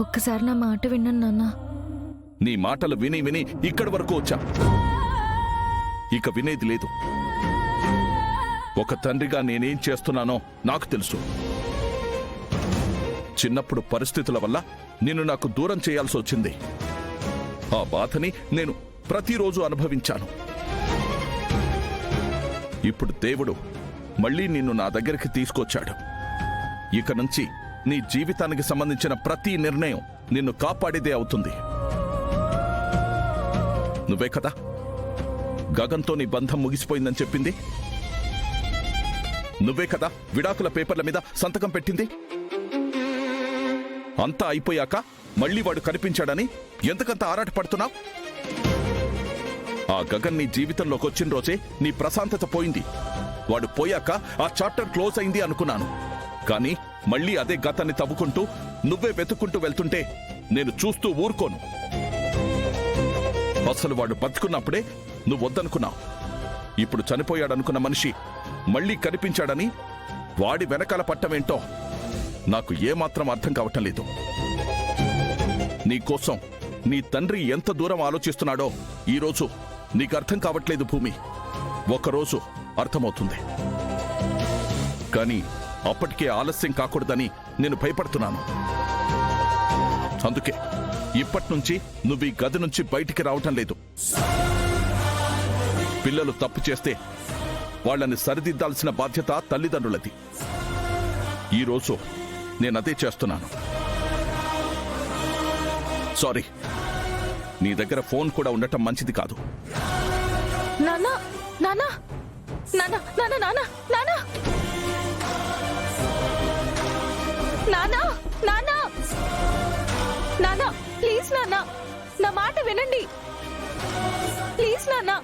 ఒక్కసారి నా మాట విన్నాను నాన్న. నీ మాటలు విని విని ఇక్కడి వరకు వచ్చా. ఇక వినేది లేదు. ఒక తండ్రిగా నేనేం చేస్తున్నానో నాకు తెలుసు. చిన్నప్పుడు పరిస్థితుల వల్ల నిన్ను నాకు దూరం చేయాల్సి వచ్చింది. ఆ బాధని నేను ప్రతిరోజు అనుభవించాను. ఇప్పుడు దేవుడు మళ్ళీ నిన్ను నా దగ్గరికి తీసుకొచ్చాడు. ఇక నుంచి నీ జీవితానికి సంబంధించిన ప్రతి నిర్ణయం నిన్ను కాపాడేదే అవుతుంది. నువ్వే కదా గగన్తో నీ బంధం ముగిసిపోయిందని చెప్పింది. నువ్వే కదా విడాకుల పేపర్ల మీద సంతకం పెట్టింది. అంతా అయిపోయాక మళ్ళీ వాడు కనిపించాడని ఎందుకంత ఆరాటపడుతున్నావు? ఆ గగన్ నీ జీవితంలోకి వచ్చిన రోజే నీ ప్రశాంతత పోయింది. వాడు పోయాక ఆ చాప్టర్ క్లోజ్ అయింది అనుకున్నాను. కానీ మళ్ళీ అదే గతాన్ని తవ్వుకుంటూ నువ్వే వెతుక్కుంటూ వెళ్తుంటే నేను చూస్తూ ఊరుకోను. అసలు వాడు బతుకున్నప్పుడే నువ్వు వద్దనుకున్నావు. ఇప్పుడు చనిపోయాడనుకున్న మనిషి మళ్ళీ కనిపించాడని వాడి వెనకాల పట్టమేంటో నాకు ఏమాత్రం అర్థం కావటం లేదు. నీకోసం నీ తండ్రి ఎంత దూరం ఆలోచిస్తున్నాడో ఈరోజు నీకు అర్థం కావట్లేదు భూమి. ఒకరోజు అర్థమవుతుంది. కానీ అప్పటికే ఆలస్యం కాకూడదని నేను భయపడుతున్నాను. అందుకే ఇప్పటినుంచి నువ్వు ఈ గది నుంచి బయటికి రావటం లేదు. పిల్లలు తప్పు చేస్తే వాళ్ళని సరిదిద్దాల్సిన బాధ్యత తల్లిదండ్రులది. ఈరోజు నేనదే చేస్తున్నాను. సారీ, నీ దగ్గర ఫోన్ కూడా ఉండటం మంచిది కాదు. నాన్నా నాన్నా నాన్నా నాన్నా నాన్నా నాన్నా నాన్నా నాన్నా నాన్నా ప్లీజ్ నాన్నా, నా మాట వినండి ప్లీజ్ నాన్నా.